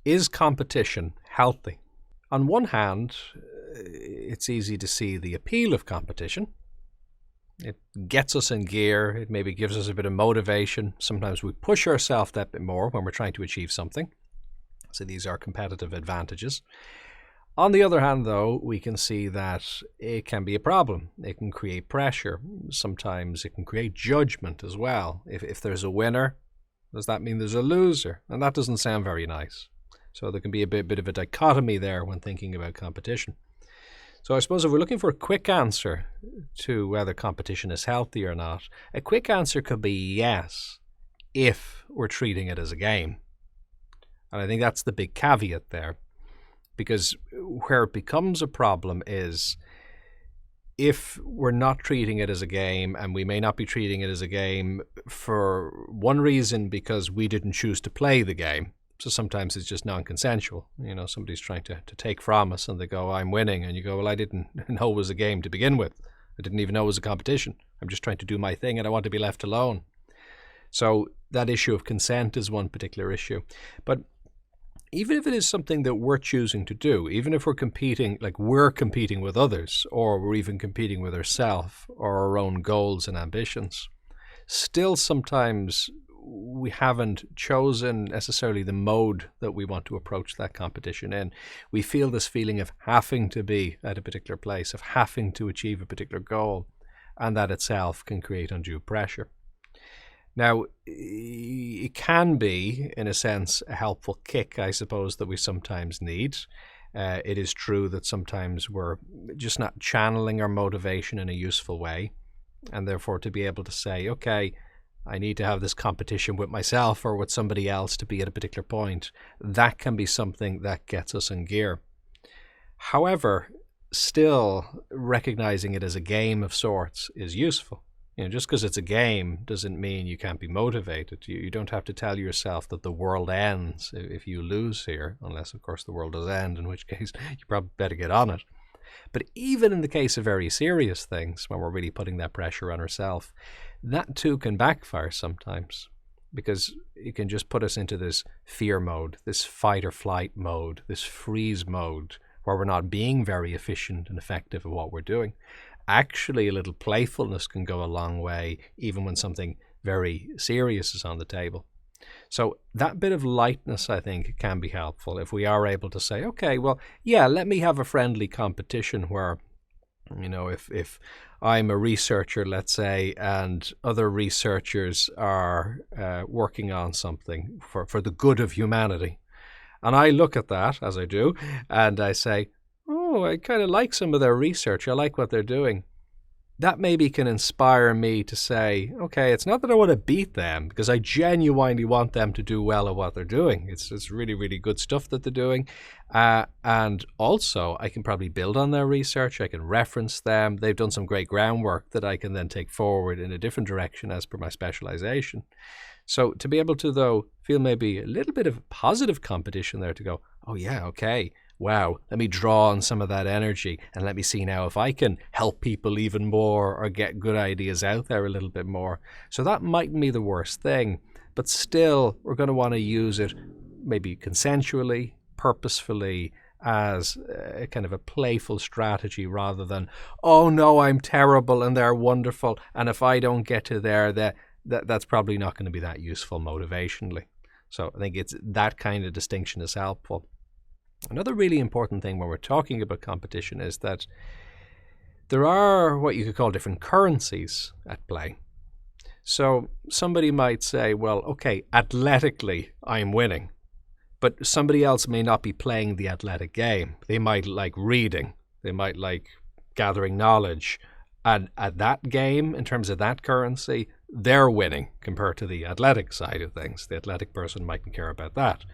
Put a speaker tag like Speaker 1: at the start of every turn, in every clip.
Speaker 1: Is competition healthy? On one hand, it's easy to see the appeal of competition. It gets us in gear. It maybe gives us a bit of motivation. Sometimes we push ourselves that bit more when we're trying to achieve something. So these are competitive advantages. On the other hand, though, we can see that it can be a problem. It can create pressure. Sometimes it can create judgment as well. If there's a winner, does that mean there's a loser? And that doesn't sound very nice. So there can be a bit of a dichotomy there when thinking about competition. So I suppose if we're looking for a quick answer to whether competition is healthy or not, a quick answer could be yes, if we're treating it as a game. And I think that's the big caveat there. Because where it becomes a problem is if we're not treating it as a game, and we may not be treating it as a game for one reason because we didn't choose to play the game. So sometimes it's just non-consensual. Somebody's trying to take from us and they go, I'm winning. And you go, well, I didn't know it was a game to begin with. I didn't even know it was a competition. I'm just trying to do my thing and I want to be left alone. So that issue of consent is one particular issue. But even if it is something that we're choosing to do, even if we're competing, like we're competing with others, or we're even competing with ourselves or our own goals and ambitions, still sometimes we haven't chosen necessarily the mode that we want to approach that competition in. We feel this feeling of having to be at a particular place, of having to achieve a particular goal, and that itself can create undue pressure. Now, it can be, in a sense, a helpful kick, I suppose, that we sometimes need. It is true that sometimes we're just not channeling our motivation in a useful way. And therefore, to be able to say, okay, I need to have this competition with myself or with somebody else to be at a particular point, that can be something that gets us in gear. However, still recognizing it as a game of sorts is useful. Just because it's a game doesn't mean you can't be motivated. You don't have to tell yourself that the world ends if you lose here, unless, of course, the world does end, in which case you probably better get on it. But even in the case of very serious things, when we're really putting that pressure on ourselves, that too can backfire sometimes, because it can just put us into this fear mode, this fight or flight mode, this freeze mode, where we're not being very efficient and effective at what we're doing. Actually, a little playfulness can go a long way, even when something very serious is on the table. So that bit of lightness, I think, can be helpful if we are able to say, okay, well, yeah, let me have a friendly competition where, if I'm a researcher, let's say, and other researchers are working on something for the good of humanity. And I look at that, as I do, and I say, oh, I kind of like some of their research. I like what they're doing. That maybe can inspire me to say, okay, it's not that I want to beat them, because I genuinely want them to do well at what they're doing. It's really, really good stuff that they're doing. And also, I can probably build on their research. I can reference them. They've done some great groundwork that I can then take forward in a different direction as per my specialization. So to be able to, though, feel maybe a little bit of positive competition there to go, oh, yeah, okay. Wow, let me draw on some of that energy and let me see now if I can help people even more or get good ideas out there a little bit more. So that mightn't be the worst thing, but still we're going to want to use it maybe consensually, purposefully, as a kind of a playful strategy rather than, oh no, I'm terrible and they're wonderful, and if I don't get to there, that's probably not going to be that useful motivationally. So I think it's that kind of distinction is helpful. Another really important thing when we're talking about competition is that there are what you could call different currencies at play. So somebody might say, well, okay, athletically, I'm winning. But somebody else may not be playing the athletic game. They might like reading. They might like gathering knowledge. And at that game, in terms of that currency, they're winning compared to the athletic side of things. The athletic person mightn't care about that.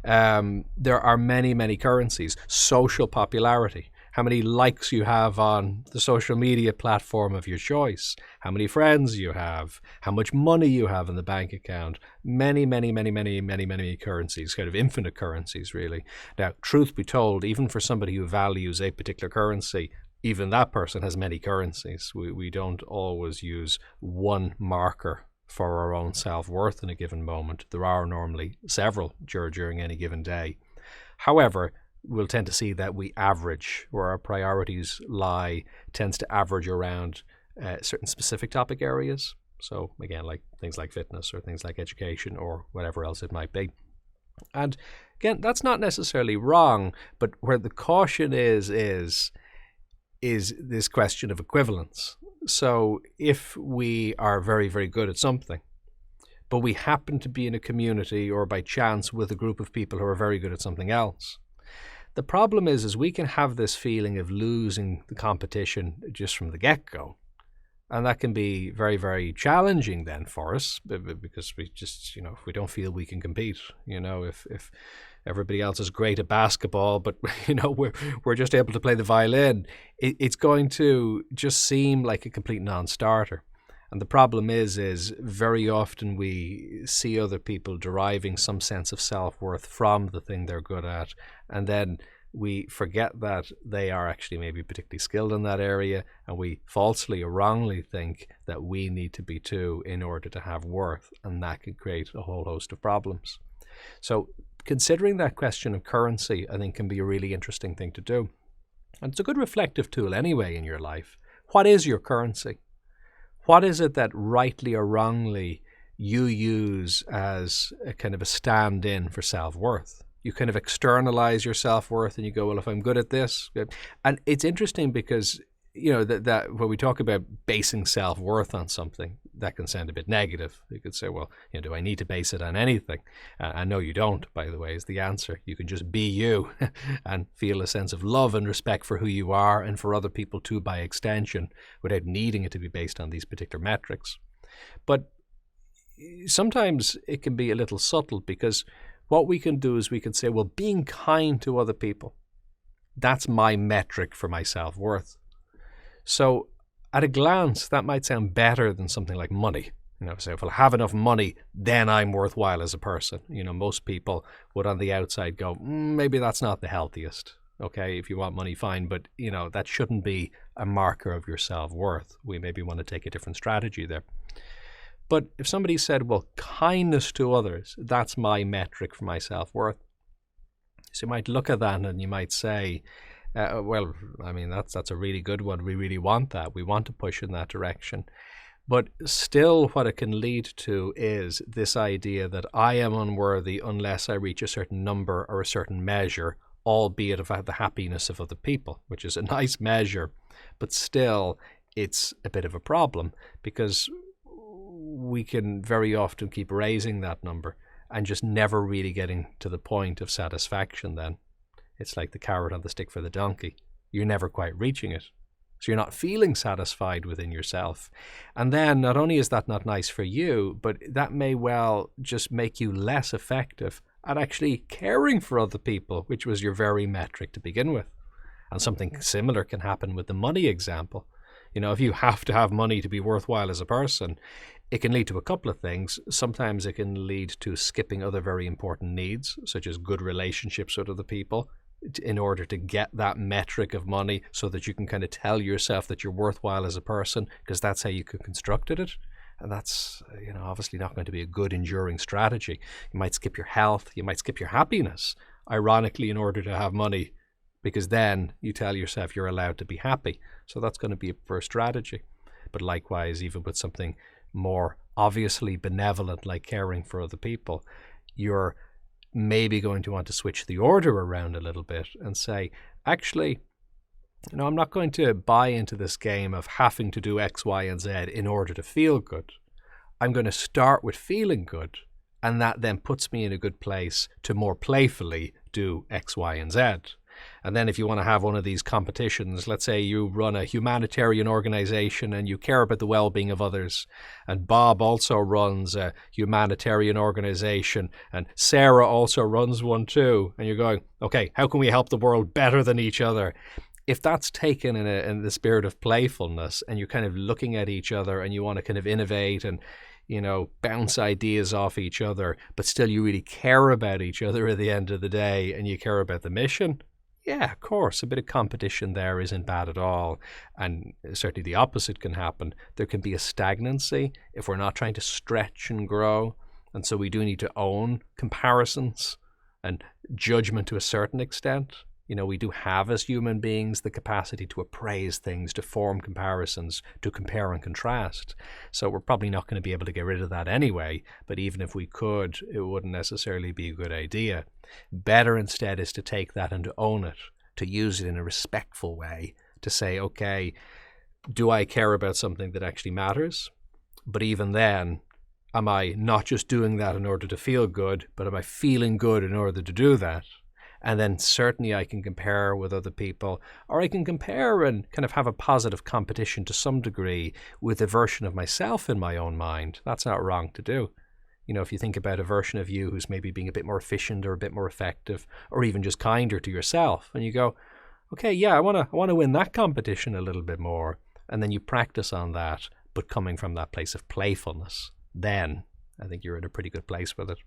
Speaker 1: There are many, many currencies. Social popularity, how many likes you have on the social media platform of your choice, how many friends you have, how much money you have in the bank account. Many, many, many, many, many, many currencies, kind of infinite currencies, really. Now, truth be told, even for somebody who values a particular currency, even that person has many currencies. We don't always use one marker for our own self-worth in a given moment. There are normally several during any given day. However, we'll tend to see that we average, where our priorities lie, tends to average around certain specific topic areas. So again, like things like fitness or things like education or whatever else it might be. And again, that's not necessarily wrong, but where the caution is this question of equivalence. So if we are very, very good at something, but we happen to be in a community or by chance with a group of people who are very good at something else, the problem is we can have this feeling of losing the competition just from the get-go. And that can be very, very challenging then for us, because we just, if we don't feel we can compete, if everybody else is great at basketball, but, we're just able to play the violin, it's going to just seem like a complete non-starter. And the problem is very often we see other people deriving some sense of self-worth from the thing they're good at, and then we forget that they are actually maybe particularly skilled in that area, and we falsely or wrongly think that we need to be too in order to have worth, and that can create a whole host of problems. So considering that question of currency, I think, can be a really interesting thing to do. And it's a good reflective tool anyway in your life. What is your currency? What is it that rightly or wrongly you use as a kind of a stand-in for self-worth? You kind of externalize your self-worth and you go, well, if I'm good at this. And it's interesting because, that when we talk about basing self-worth on something, that can sound a bit negative. You could say, well, do I need to base it on anything? And no, you don't, by the way, is the answer. You can just be you and feel a sense of love and respect for who you are and for other people too, by extension, without needing it to be based on these particular metrics. But sometimes it can be a little subtle, because what we can do is we can say, well, being kind to other people, that's my metric for my self-worth. So at a glance, that might sound better than something like money. So if I have enough money, then I'm worthwhile as a person. Most people would on the outside go, maybe that's not the healthiest. Okay, if you want money, fine, but that shouldn't be a marker of your self-worth. We maybe want to take a different strategy there. But if somebody said, well, kindness to others, that's my metric for my self-worth. So you might look at that and you might say, that's a really good one. We really want that. We want to push in that direction. But still what it can lead to is this idea that I am unworthy unless I reach a certain number or a certain measure, albeit of the happiness of other people, which is a nice measure. But still, it's a bit of a problem, because we can very often keep raising that number and just never really getting to the point of satisfaction then. It's like the carrot on the stick for the donkey. You're never quite reaching it. So you're not feeling satisfied within yourself. And then not only is that not nice for you, but that may well just make you less effective at actually caring for other people, which was your very metric to begin with. And something similar can happen with the money example. If you have to have money to be worthwhile as a person, it can lead to a couple of things. Sometimes it can lead to skipping other very important needs, such as good relationships with other people, in order to get that metric of money, so that you can kind of tell yourself that you're worthwhile as a person, because that's how you constructed it. And that's, obviously not going to be a good enduring strategy. You might skip your health, you might skip your happiness, ironically, in order to have money, because then you tell yourself you're allowed to be happy. So that's going to be a poor strategy. But likewise, even with something more obviously benevolent like caring for other people, you're maybe going to want to switch the order around a little bit and say, actually, I'm not going to buy into this game of having to do X, Y, and Z in order to feel good. I'm going to start with feeling good, and that then puts me in a good place to more playfully do X, Y, and Z. And then if you want to have one of these competitions, let's say you run a humanitarian organization and you care about the well-being of others, and Bob also runs a humanitarian organization, and Sarah also runs one too, and you're going, okay, how can we help the world better than each other? If that's taken in the spirit of playfulness, and you're kind of looking at each other and you want to kind of innovate and bounce ideas off each other, but still you really care about each other at the end of the day, and you care about the mission, yeah, of course, a bit of competition there isn't bad at all. And certainly the opposite can happen. There can be a stagnancy if we're not trying to stretch and grow. And so we do need to own comparisons. and judgment to a certain extent. We do have as human beings the capacity to appraise things, to form comparisons, to compare and contrast. So we're probably not going to be able to get rid of that anyway, but even if we could, it wouldn't necessarily be a good idea. Better instead is to take that and to own it, to use it in a respectful way, to say, okay, do I care about something that actually matters? But even then, am I not just doing that in order to feel good, but am I feeling good in order to do that? And then certainly I can compare with other people, or I can compare and kind of have a positive competition to some degree with a version of myself in my own mind. That's not wrong to do. If you think about a version of you who's maybe being a bit more efficient or a bit more effective, or even just kinder to yourself, and you go, okay, yeah, I want to win that competition a little bit more. And then you practice on that, but coming from that place of playfulness, then I think you're in a pretty good place with it.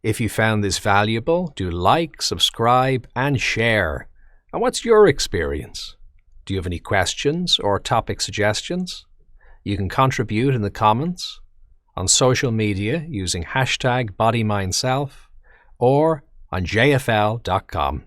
Speaker 1: If you found this valuable, do like, subscribe, and share. And what's your experience? Do you have any questions or topic suggestions? You can contribute in the comments, on social media using #bodymindself, or on jfl.com.